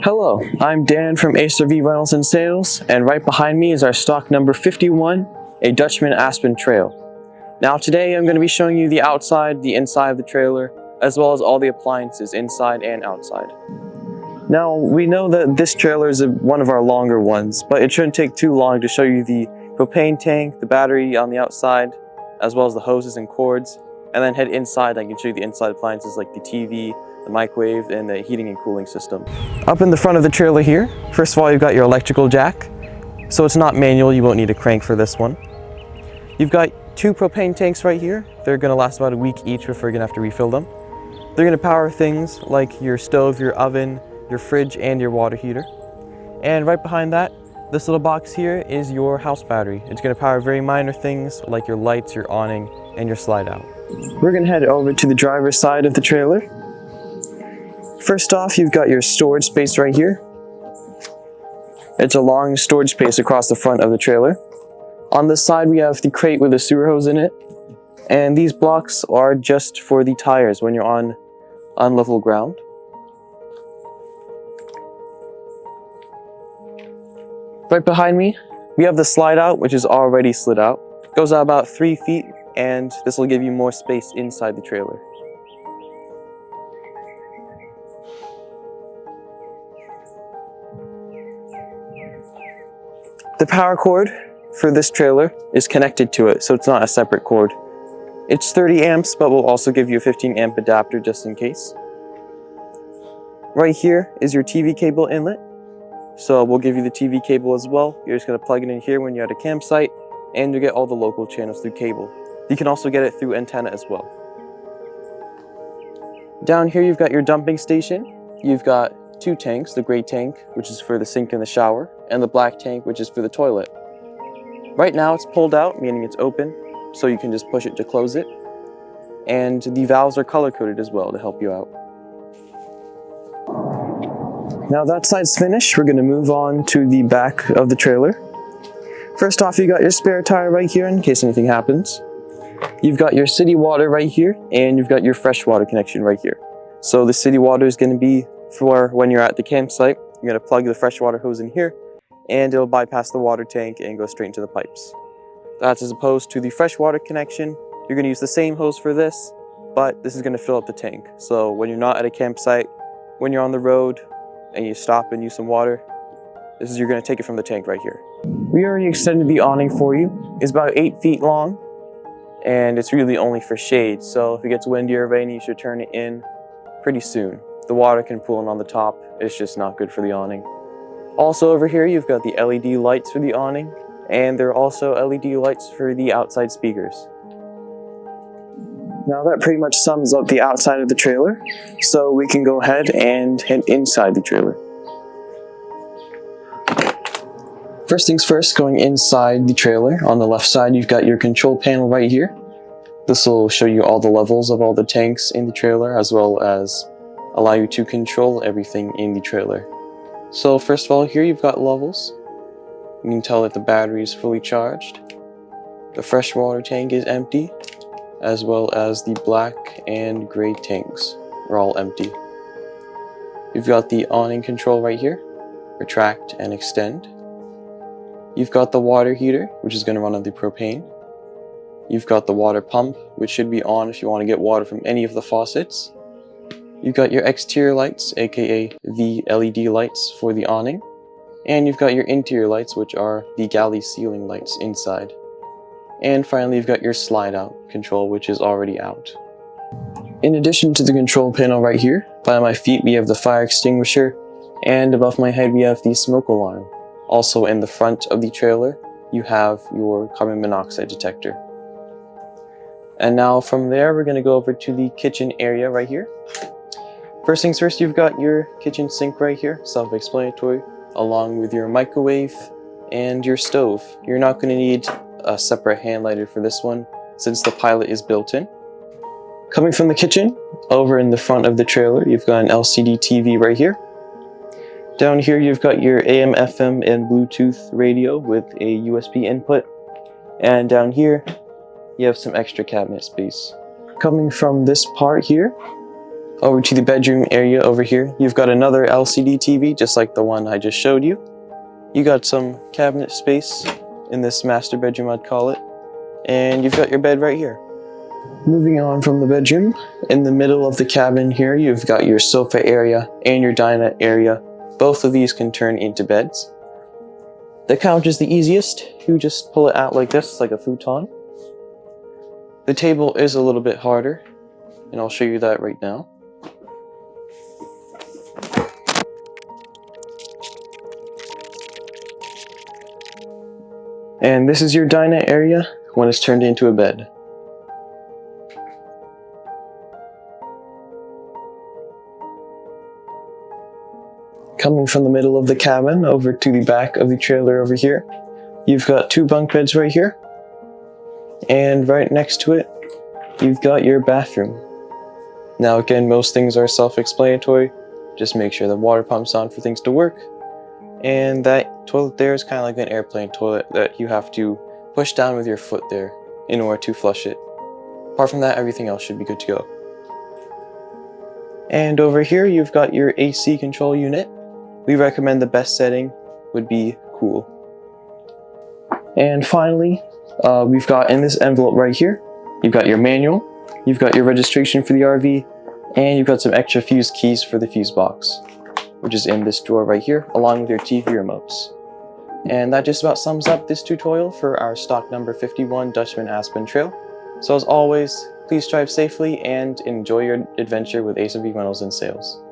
Hello, I'm Dan from ACRV Rentals and Sales, and right behind me is our stock number 51, a Dutchman Aspen Trail. Now today I'm going to be showing you the outside, the inside of the trailer, as well as all the appliances inside and outside. Now we know that this trailer is one of our longer ones, but it shouldn't take too long to show you the propane tank, the battery on the outside, as well as the hoses and cords, and then head inside. I can show you the inside appliances like the TV, the microwave, and the heating and cooling system. Up in the front of the trailer here, first of all, you've got your electrical jack. So it's not manual, you won't need a crank for this one. You've got 2 propane tanks right here. They're gonna last about a week each before you're gonna have to refill them. They're gonna power things like your stove, your oven, your fridge, and your water heater. And right behind that, this little box here is your house battery. It's gonna power very minor things like your lights, your awning, and your slide out. We're gonna head over to the driver's side of the trailer. First off, you've got your storage space right here. It's a long storage space across the front of the trailer. On this side, we have the crate with a sewer hose in it. And these blocks are just for the tires when you're on unlevel ground. Right behind me, we have the slide out, which is already slid out. It goes out about 3 feet, and this will give you more space inside the trailer. The power cord for this trailer is connected to it, so it's not a separate cord. It's 30 amps, but we'll also give you a 15 amp adapter just in case. Right here is your TV cable inlet. So we'll give you the TV cable as well. You're just gonna plug it in here when you're at a campsite, and you get all the local channels through cable. You can also get it through antenna as well. Down here you've got your dumping station. You've got 2 tanks, the gray tank, which is for the sink and the shower, and the black tank, which is for the toilet. Right now it's pulled out, meaning it's open, so you can just push it to close it. And the valves are color-coded as well to help you out. Now that side's finished, we're gonna move on to the back of the trailer. First off, you got your spare tire right here in case anything happens. You've got your city water right here, and you've got your fresh water connection right here. So the city water is gonna be for when you're at the campsite. You're gonna plug the freshwater hose in here, and it'll bypass the water tank and go straight into the pipes. That's as opposed to the freshwater connection. You're gonna use the same hose for this, but this is gonna fill up the tank. So when you're not at a campsite, when you're on the road and you stop and use some water, you're gonna take it from the tank right here. We already extended the awning for you. It's about 8 feet long, and it's really only for shade. So if it gets windy or rainy, you should turn it in pretty soon. The water can pool in on the top. It's just not good for the awning. Also over here, you've got the LED lights for the awning, and there are also LED lights for the outside speakers. Now that pretty much sums up the outside of the trailer, so we can go ahead and head inside the trailer. First things first, going inside the trailer, on the left side you've got your control panel right here. This will show you all the levels of all the tanks in the trailer, as well as allow you to control everything in the trailer. So first of all, here you've got levels. You can tell that the battery is fully charged. The freshwater tank is empty, as well as the black and gray tanks are all empty. You've got the awning control right here, retract and extend. You've got the water heater, which is going to run on the propane. You've got the water pump, which should be on if you want to get water from any of the faucets. You've got your exterior lights, aka the LED lights for the awning. And you've got your interior lights, which are the galley ceiling lights inside. And finally, you've got your slide out control, which is already out. In addition to the control panel right here, by my feet we have the fire extinguisher, and above my head we have the smoke alarm. Also in the front of the trailer, you have your carbon monoxide detector. And now from there, we're gonna go over to the kitchen area right here. First things first, you've got your kitchen sink right here, self-explanatory, along with your microwave and your stove. You're not going to need a separate hand lighter for this one, since the Pilot is built in. Coming from the kitchen, over in the front of the trailer, you've got an LCD TV right here. Down here, you've got your AM, FM, and Bluetooth radio with a USB input. And down here, you have some extra cabinet space. Coming from this part here, Over to the bedroom area over here, you've got another LCD TV just like the one I just showed you. You got some cabinet space in this master bedroom, I'd call it, and you've got your bed right here. Moving on from the bedroom, in the middle of the cabin here, you've got your sofa area and your dinette area. Both of these can turn into beds. The couch is the easiest. You just pull it out like this, like a futon. The table is a little bit harder, and I'll show you that right now. And this is your dinette area when it's turned into a bed. Coming from the middle of the cabin over to the back of the trailer over here, you've got 2 bunk beds right here. And right next to it, you've got your bathroom. Now again, most things are self-explanatory. Just make sure the water pump's on for things to work. And that toilet there is kind of like an airplane toilet that you have to push down with your foot there in order to flush it. Apart from that, everything else should be good to go. And over here, you've got your AC control unit. We recommend the best setting would be cool. And finally, we've got in this envelope right here, you've got your manual, you've got your registration for the RV, and you've got some extra fuse keys for the fuse box, which is in this drawer right here, along with your TV remotes. And that just about sums up this tutorial for our stock number 51 Dutchman Aspen Trail. So as always, please drive safely and enjoy your adventure with ASV Rentals and Sales.